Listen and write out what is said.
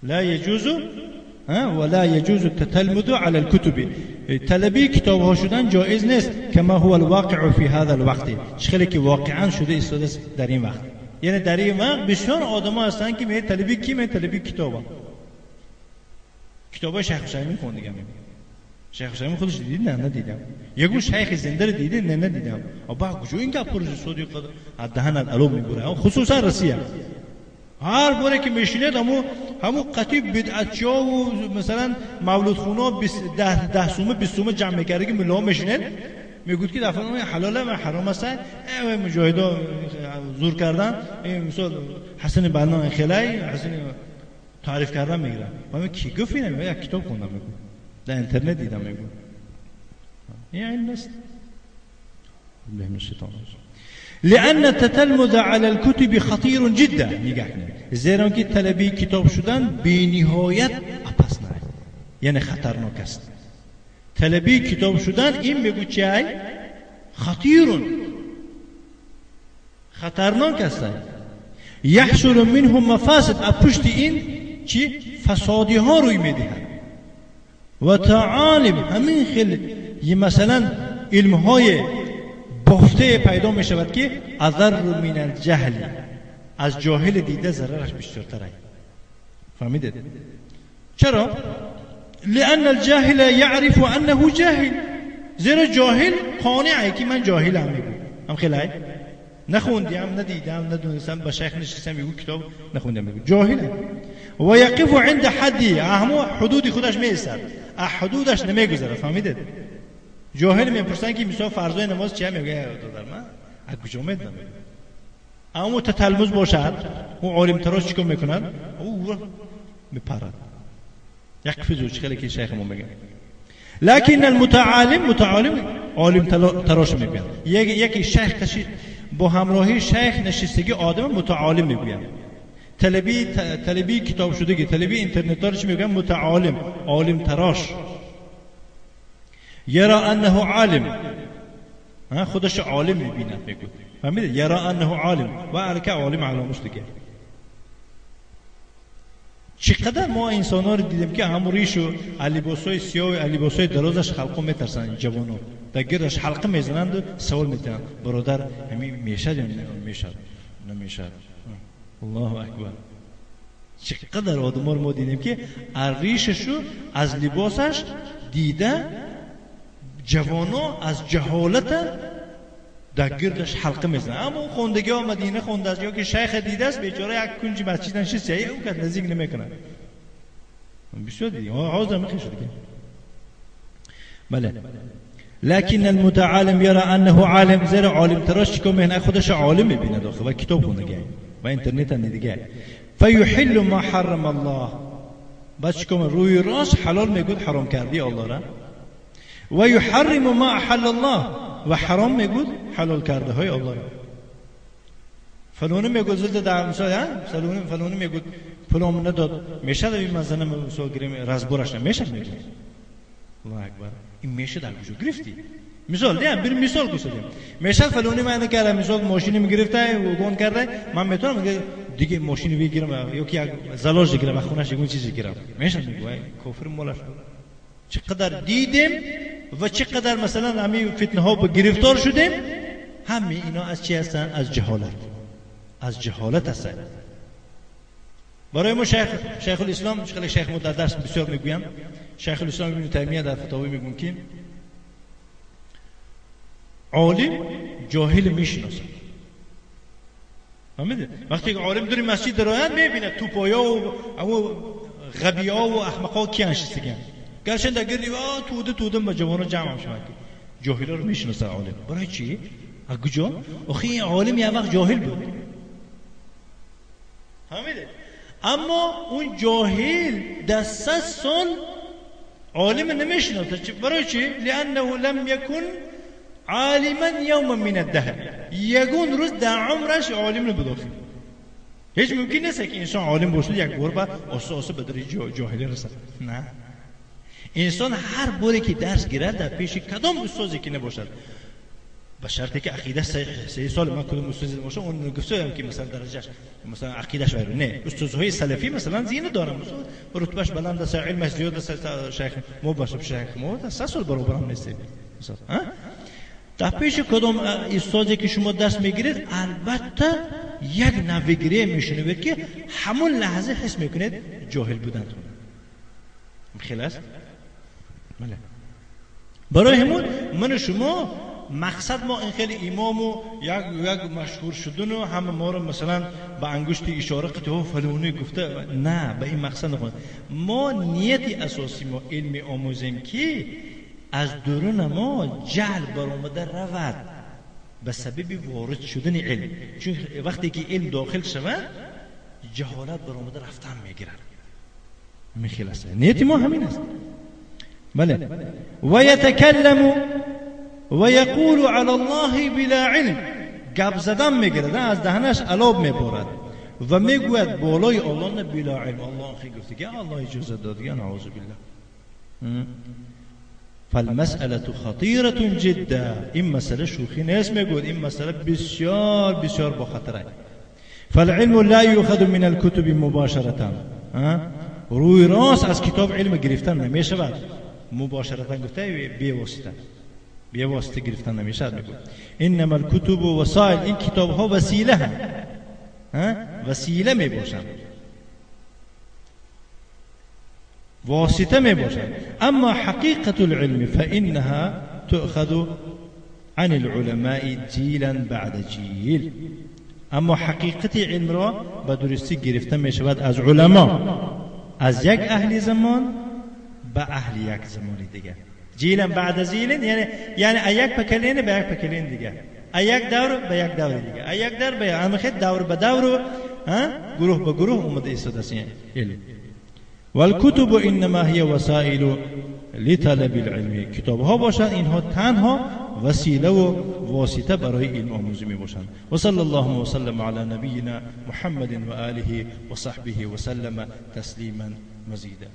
لا يجوز ولا يجوز التتلمذ على الكتب. طلبی کتاب ها شدن جایز نیست. كما هو الواقع في هذا الوقت. چخیلی که واقعا شده استفاده در این وقت. یعنی در این وقت بسیار آدم ها هستن که میگه طلبی کی؟ میگه طلبی کتابا. کتابای شیخ حسینی خوندم. شیخ حسینی خودش دیدید؟ نه ندیدم. یگو شیخ زنده رو دیدید؟ نه ندیدم. ابا کجا این گپ پروژه سعودی قد دهن الو میبره. خصوصا روسیه. هر باره که میشینه همو قطیب بدعتیا و مثلا مولود خونا 10 سومه 20 سومه جمع میکرده که ملا میشینن میگوید که دفعه حلاله و حرام است. مجاهدا زور کردن مثلا حسن بنا خیلی حسن تعریف کردن میگیرن. من کی گفت اینم؟ یک کتاب خوندم میگم در اینترنت دیدم میگم یعنی نیست. الله من الشیطان لأن التتلمذ على الكتب خطير جدا. نگاه کنید زیرا که طلبی کتاب شدن بی‌نهایت اپسنه، یعنی خطرناک است. طلبی کتاب شدن این میگو چی؟ خطیر، خطرناک است. یحصل منه مفاسد. پشت این چی؟ فسادی ها روی میدهد. و تعالم همین خیلی مثلا علم های بافته پیدا می شود که اضر من الجهل. از جاهل دیده ضررش بیشترتره. فهمیدید؟ چرا؟ لأن الجاهل يعرف أنه جاهل. زیرا جاهل قانعه که من جاهلم. میگم هم خیلی نخوندم ندیدم ندونستم با شیخ نشستم میگم کتاب نخوندم میگم جاهلم. و یقف عند حدی. اهمو حدود خودش میایستد، حدودش نمیگذره. فهمیدید؟ جاهل میپرسن که مثلا فرضای نماز چیه؟ میگه دادر من از کجا میدونم. اما تتلمذ باشد او عالم تراش چیکار میکنن؟ او میپرد. یک فیزو خیلی که شیخ ما میگه. لكن المتعالم عالم تراش میگن. یکی شیخ کشید با همراهی شیخ نشستگی آدم متعالم میگن. طلبی کتاب شدگی، طلبی اینترنت دارش میگن متعالم، عالم تراش. یرا انه عالم، خودش عالم میبیند. میگه فهمیدید؟ یرا انه عالم و الک عالم علامش دیگه. چقدر ما انسانا رو دیدیم که همون ریشو لباسای سیاه و لباسای درازش خلقو میترسن. جوانو در گردش حلقه میزنند و سوال میکنن برادر همین میشد یا نمیشد؟ الله اکبر. چقدر آدم رو ما دیدیم که ریششو از لباسش دیده جوانا از جهالت در گردش حلقه میزنن. اما خوندگی ها مدینه خونده است یا که شیخ دیده است بیچاره یک کنج مسجد نشسته اون که نزدیک نمیکنه. بسیار دیگه حاضر میخوشه دیگه. بله. لكن المتعالم يرى انه عالم. زیرا عالم تراش چیکار میکنه؟ خودش عالم میبینه داخل و کتاب خوندگی و اینترنت هم دیگه. فیحل ما حرم الله. بس چیکار روی راست حلال میگه حرام کردی الله را. و یحرم ما احل الله. و حرام میگه حلال کرده های الله را. فلان میگه زلده در مثلا فلان میگه فلان نداد میشه در این مثلا مثلا گریم رزبورش نمیشه میگه. الله اکبر. این میشه در کجا گرفتی؟ مثال دیدم بریم مثال گوشیدیم. میشه فلانی من کرده مثال ماشینی میگرفته و گون کرده من میتونم دیگه ماشینی بگیرم یا که زلاج بگیرم خونش یه چیزی بگیرم. میشه میگه کفر مولاش. چقدر دیدیم و چقدر مثلا همین فتنه ها به گرفتار شدیم. همه اینا از چی هستن؟ از جهالت. از جهالت هستن. برای ما شیخ الاسلام شیخ ما در درس بسیار میگویم. شیخ الاسلام ابن تیمیه در فتاوی میگن که عالم جاهل میشناسه. فهمیدید؟ وقتی که عالم داره مسجد درآید میبینه توپایا و غبیا و احمقا کی نشستگن. گرچه در گردی توده با جوانا جمع شدن. جاهلا رو میشناسه عالم. برای چی؟ از کجا؟ آخه این عالم یه وقت جاهل بود. فهمیدید؟ اما اون جاهل در 100 سال عالم نمیشناسه. برای چی؟ لانه لم يكن عالما يوما من الدهر. یگون روز در عمرش عالم نبود. هیچ ممکن نیست که انسان عالم باشه یک بار بعد آساسه به درجه جاهلی رسد. نه. انسان هر باری که درس گیرد در پیش کدام استادی که نباشد به شرطی که عقیده صحیح سال ما کدوم استاد باشه اون گفتم که مثلا درجهش مثلا عقیدهش وایره نه استادهای سلفی مثلا زینه دارم رتبهش بلند است علمش زیاد است شیخ مو باشه شیخ مو اساس برابرم نیست مثلا ها در پیش کدوم استادی که شما درس میگیرید البته یک نویگری میشنوید که همون لحظه حس میکنید جاهل بودنتون خلاص بله برای همون من شما مقصد ما این خیلی امام و یک مشهور شدن و همه ما رو مثلا با انگشت اشاره قطعه فلانی گفته نه به این مقصد نخواهد ما نیت اساسی ما علم آموزیم که از درون ما جهل برآمده رود به سبب وارد شدن علم چون وقتی که علم داخل شود جهالت برآمده رفتن میگیرد میخلاصه نیت ما همین است بله و یتکلم و یقول علی الله بلا علم گپ زدن میگیرد از دهنش علاب میبارد و میگوید بالای الله نه بلا علم الله خیلی گفته که الله اجازه داد یا نعوذ بالله فالمسألة خطيرة جدا این مسئله شوخی نیست میگوید این مسئله بسیار بسیار با خطره فالعلم لا يؤخذ من الكتب مباشرة روی راست از کتاب علم گرفتن نمیشود مباشرتا گفته بی واسطه گرفتن نمیشود میگوید انما الكتب وسائل این کتاب ها وسیله ها وسیله میباشند واسطه میباشند اما حقیقت العلم فانها تؤخذ عن العلماء جيلا بعد جيل اما حقیقت علم را به درستی گرفته میشود از علما از یک اهل زمان به اهل یک زمان دیگه جیلا بعد جیل یعنی یک پکلین به یک پکلین دیگه یک دور به یک دور دیگه یک دور به یک دور به دور گروه به گروه اومده ایستاده است علم والکتب انما هي وسائل لطلب العلم کتاب ها باشند اینها تنها وسیله و واسطه برای علم آموزی می باشند و صلی الله و سلم علی نبینا محمد و آله و صحبه و سلم تسلیما مزیدا